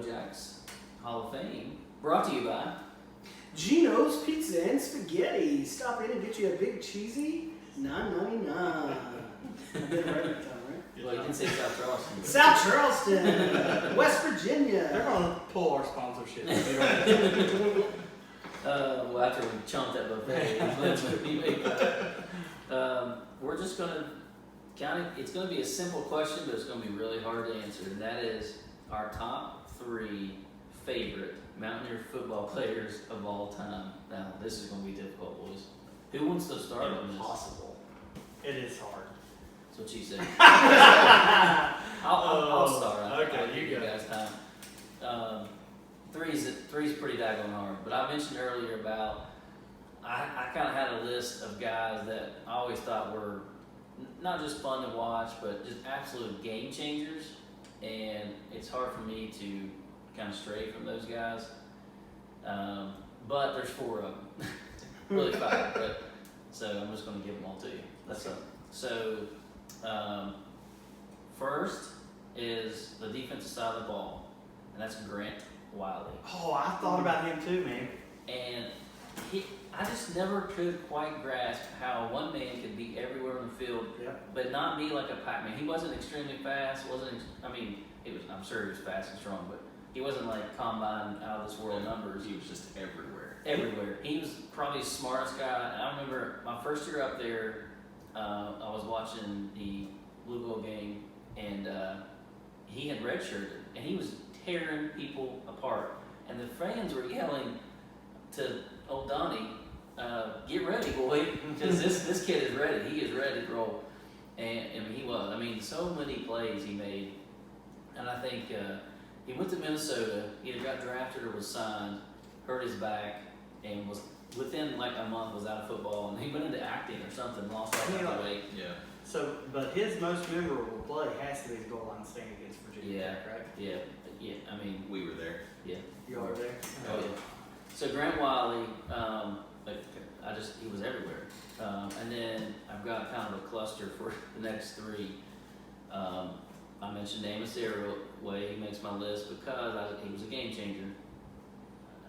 MoJacks Hall of Fame, brought to you by Gino's Pizza and Spaghetti. Stop in and get you a big cheesy $9.99. I did it right every time, right? Well, you didn't say South Charleston. South Charleston, West Virginia. They're going to pull our sponsorship. Well, after we chumped that buffet, we're just going to it's going to be a simple question, but it's going to be really hard to answer. And that is our top 3 favorite Mountaineer football players of all time. Now, this is going to be difficult, boys. Who wants to start on this? Impossible. It is hard. That's what she said. I'll start. Okay, I'll give you you go. guys time. Three's pretty daggone hard. But I mentioned earlier about I kind of had a list of guys that I always thought were not just fun to watch, but just absolute game changers. And it's hard for me to kind of stray from those guys. But there's 4 of them. Really 5. But so I'm just going to give them all to you. That's up. So first is the defensive side of the ball, and that's Grant Wiley. Oh, I thought about him too, man. And I just never could quite grasp how one man could be everywhere on the field, but not be like a Pac-Man. He wasn't extremely fast. I'm sure he was fast and strong, but he wasn't like combine out of this world numbers. He was just everywhere. Everywhere. He was probably the smartest guy. I remember my first year up there, I was watching the Blue Gold game, and he had redshirted, and he was tearing people apart. And the fans were yelling to old Donnie, get ready, boy, because this kid is ready. He is ready to roll. And he was. I mean, so many plays he made. And I think he went to Minnesota, either got drafted or was signed, hurt his back, and was within like a month was out of football. And he went into acting or something, lost all kinds of weight. Yeah. So, but his most memorable play has to be his goal line stand against Virginia Tech, right? Yeah. I mean, We were there. yeah. You are there? Oh yeah. So Grant Wiley, he was everywhere. And then I've got kind of a cluster for the next 3. I mentioned Amos Airway. He makes my list because he was a game changer.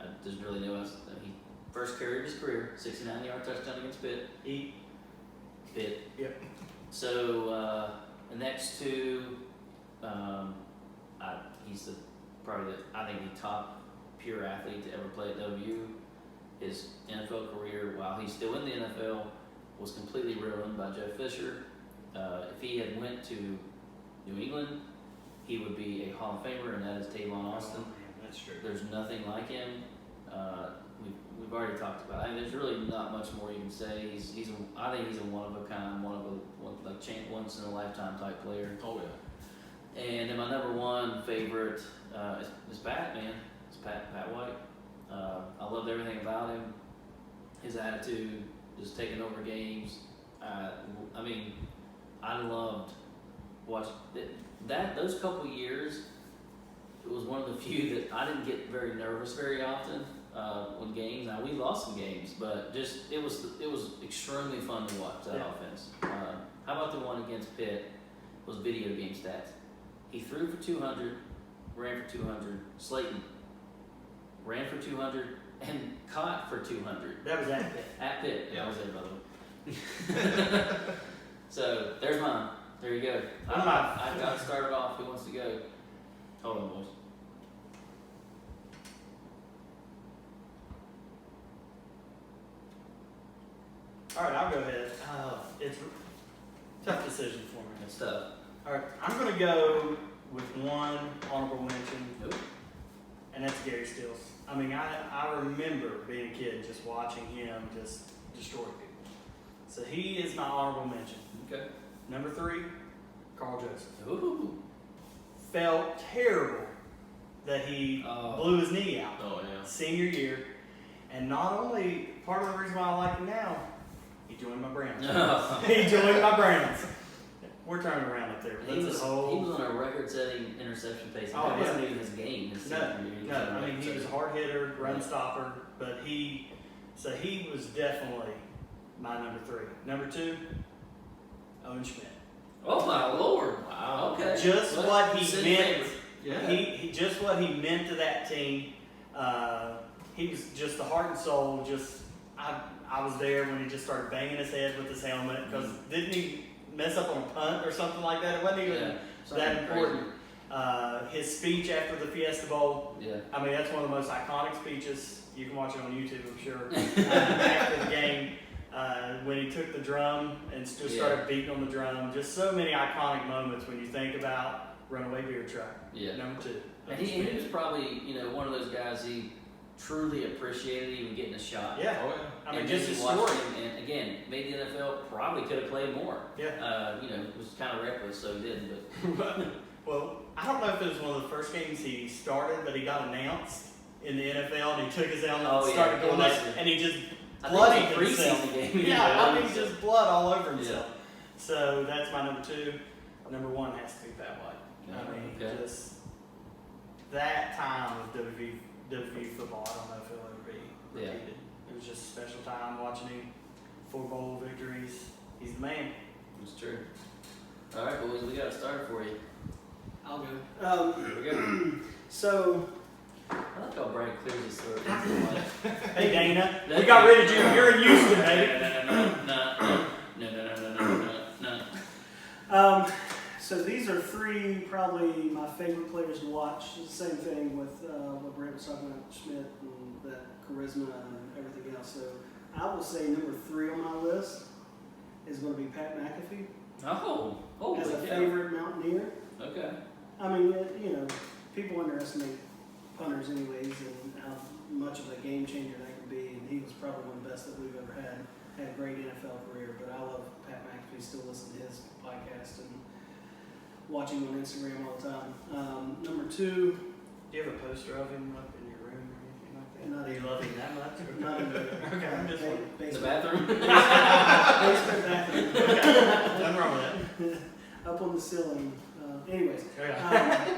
I just really knew he first carry of his career, 69-yard touchdown against Pitt. Pitt. Yep. So the next 2, he's I think the top pure athlete to ever play at WU. His NFL career, while he's still in the NFL, was completely ruined by Jeff Fisher. If he had went to New England, he would be a Hall of Famer, and that is Tavon Austin. Oh, man, that's true. There's nothing like him. We've already talked about it. I mean, there's really not much more you can say. I think he's a one of a kind, once in a lifetime type player. Oh yeah. And then my number 1 favorite is Pat, man. It's Pat White. I loved everything about him. His attitude, just taking over games. I loved watching those couple years. It was one of the few that I didn't get very nervous very often when games. Now we lost some games, but just it was extremely fun to watch that offense. How about the one against Pitt? Was video game stats. He threw for 200, ran for 200. Slayton ran for 200 and caught for 200. That was at Pitt. At Pitt. Yeah. I was there, by the way. So there's mine. There you go. I've got to start it off. Who wants to go? Hold on, boys. All right, I'll go ahead. It's a tough decision for me. It's tough. All right, I'm going to go with 1 honorable mention, Nope. and that's Gary Stills. I mean, I remember being a kid just watching him just destroy people. So he is my honorable mention. Okay. Number 3, Carl Joseph. Ooh. Felt terrible that he blew his knee out Oh yeah. senior year. And not only, part of the reason why I like him now, he joined my Browns. He joined my Browns. We're turning around up there. He was on a record-setting interception pace. That wasn't even his game. No. I mean, he was a hard hitter, run stopper, but he was definitely my number 3. Number 2, Owen Schmidt. Oh my Lord! Wow. Okay. Just what he meant. Yeah. He just what he meant to that team. He was just the heart and soul. I was there when he just started banging his head with his helmet because didn't he mess up on a punt or something like that? It wasn't even that important. His speech after the Fiesta Bowl. Yeah. I mean, that's one of the most iconic speeches. You can watch it on YouTube, I'm sure. After the game, when he took the drum and just started beating on the drum. Just so many iconic moments when you think about Runaway Beer Truck. Yeah. Number 2. And he was probably, one of those guys he truly appreciated even getting a shot. Yeah. Oh, yeah. I mean, And just then his you watched story. him, and again, maybe the NFL probably could have played more. Yeah. It was kind of reckless, so he didn't. But Well, I don't know if it was one of the first games he started, but he got announced in the NFL, and he took his helmet and started doing that, and he just bloodied himself. I mean, just blood all over himself. So that's my number 2. Number 1 has to be Pat White. I mean, just that time of WWE football, I don't know if it'll ever be repeated. It was just a special time watching him. 4 bowl victories. He's the man. it's true. All right, boys, we got a starter for you. I'll go. Here we go. So, I like how Brad clears his throat. Hey, Dana. We got rid of you. You're in Houston, baby. so these are 3 probably my favorite players to watch. It's the same thing with what Brent was talking about, Schmidt and that charisma and everything else. So I will say number 3 on my list is going to be Pat McAfee as a favorite Mountaineer. Okay. I mean, people underestimate punters anyways and how much of a game changer they can be. And he was probably one of the best that we've ever had. Had a great NFL career, but I love Pat McAfee. Still listen to his podcast and watching him on Instagram all the time. Number 2, Do you have a poster of him up in your room or anything like that? Not Do you even- love him that much? not in the Okay, I'm just wondering. The basement, bathroom? basement bathroom. Okay, nothing wrong with Up on the ceiling. Anyways, that.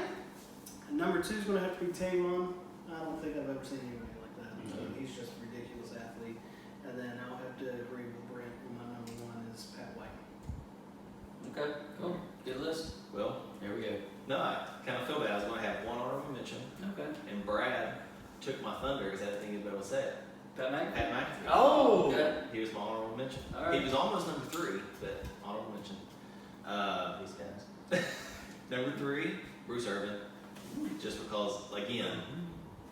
number 2 is going to have to be Tavon. I don't think I've ever seen anybody like that. Mhm. He's just a ridiculous athlete. And then I'll have to agree with Brent. And my number 1 is Pat White. Okay, cool. Good list. Well, Here we go. no, I kind of feel bad. I was going to have one honorable mention, Okay. and Brad took my thunder because I didn't think he'd be able to say it. Pat McAfee? Pat McAfee. Oh! Okay. He was my honorable mention. All right. He was almost number 3, but honorable mention. These guys. Number 3, Bruce Irvin. Just because, again,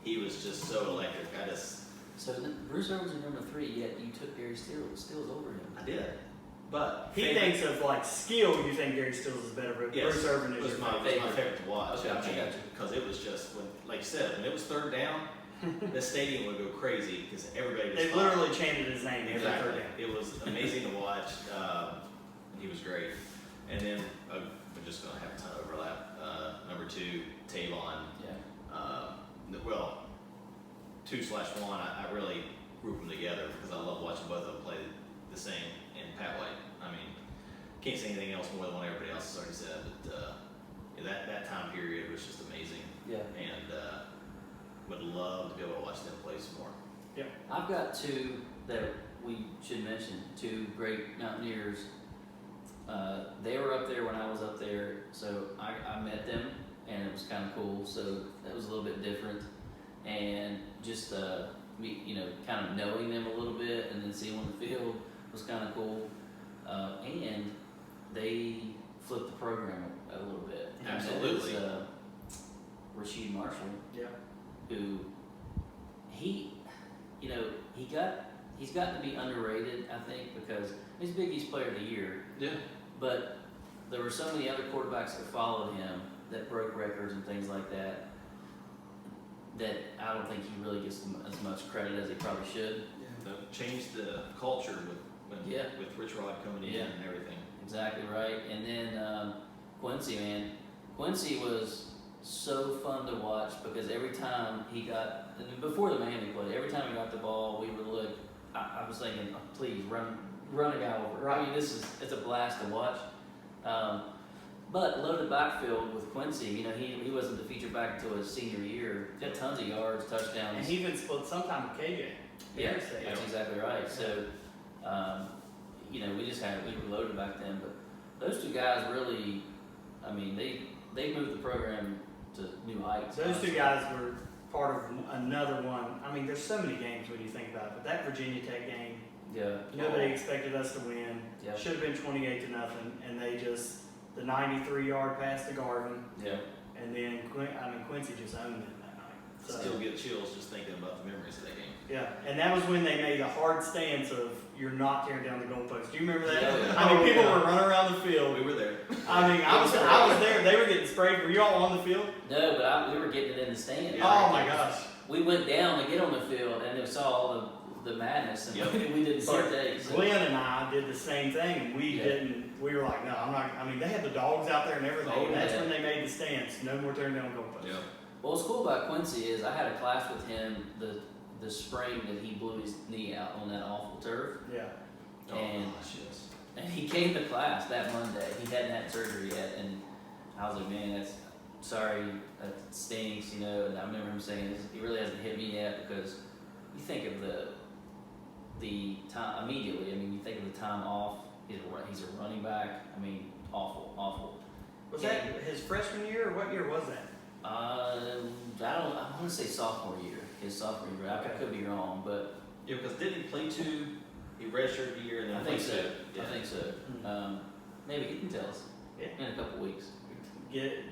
he was just so electric. So Bruce Irvin's your number 3, yet you took Gary Stills over him. I did. But He thinks of like skill. You think Gary Stills is better, but yes, Bruce Irvin is was your my favorite. favorite to watch. Okay, I got you. Because it was just like you said, when it was 3rd down, the stadium would go crazy because everybody was. They following. literally chanted his name every Exactly. third down. It was amazing to watch. He was great. And then we're just gonna have a ton of overlap. Number 2, Tavon. Yeah. Well, 2/1. I really group them together because I love watching both of them play the same. And Pat White. I mean, can't say anything else more than what everybody else has already said. But that time period was just amazing. Yeah. And would love to be able to watch them play some more. I've got 2 that we should mention, 2 great Mountaineers. They were up there when I was up there, so I met them, and it was kind of cool. So that was a little bit different, and just kind of knowing them a little bit, and then seeing them on the field was kind of cool. And they flipped the program a little bit. And that Absolutely. is, Rasheed Marshall. Yeah. Who he's gotten to be underrated, I think, because he's Big East Player of the Year. Yeah. But there were so many other quarterbacks that followed him that broke records and things like that. That I don't think he really gets as much credit as he probably should. Changed the culture Yeah. with Rich Rod coming in Yeah. and everything. Exactly right. And then Quincy, man, Quincy was so fun to watch because every time he got, and before the Miami play, every time he got the ball, we would look. I was thinking, oh, please run a guy over. I mean, it's a blast to watch. But loaded backfield with Quincy, he wasn't the feature back until his senior year. Got tons of yards, touchdowns. And he even split sometime with KJ. Yeah, that's exactly right. So, we were loaded back then, but those 2 guys really, I mean, they moved the program new heights. Those two guys were part of another one. I mean, there's so many games when you think about it, but that Virginia Tech game, Yeah. nobody expected us to win. Yeah. Should have been 28-0, and they just the 93-yard pass to Garvin, Yeah. and then Quincy just owned it that night. So, Still get chills just thinking about the memories of that game. yeah, and that was when they made a hard stance of you're not tearing down the goalpost. Do you remember that? Yeah, yeah. I mean, people yeah. were running around the field. We were there. I mean, I was there. They were getting sprayed. Were you all on the field? No, but we were getting it in the stand. Oh my gosh. We went down to get on the field and we saw all the madness, and Yep. we didn't see But it. So. Glenn and I did the same thing, and we Yeah. didn't. We were like, no, I'm not. I mean, they had the dogs out there and everything. Oh, and that's yeah. when they made the stance. No more turning down goalposts. Yeah. Well, what's cool about Quincy is I had a class with him the spring that he blew his knee out on that awful turf, Yeah. Oh And- gosh, yes. and he came to class that Monday. He hadn't had surgery yet, and I was like, man, that's sorry, that stinks, you know. And I remember him saying, he really hasn't hit me yet, because you think of the time immediately. I mean, you think of the time off. He's a running back. I mean, awful. Was that his freshman year, or what year was that? I want to say sophomore year. His sophomore year. I could be wrong, but Yeah, because didn't he play two? He redshirted a year and then I think played so. two. Yeah. I think so. Maybe he can tell us Yeah. in a couple weeks.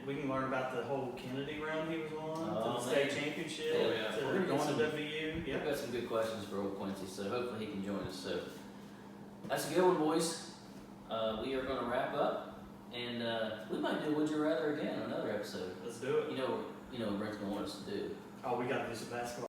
We can learn about the whole Kennedy run he was on, Oh, to the state man. championship, Oh, yeah. to We're going to- NCWU. Yeah. We've got some good questions for old Quincy, so hopefully he can join us. So that's a good one, boys. We are going to wrap up, and we might do Would You Rather again on another episode. Let's do it. You know what Brent's going to want us to do. Oh, we got to do some basketball.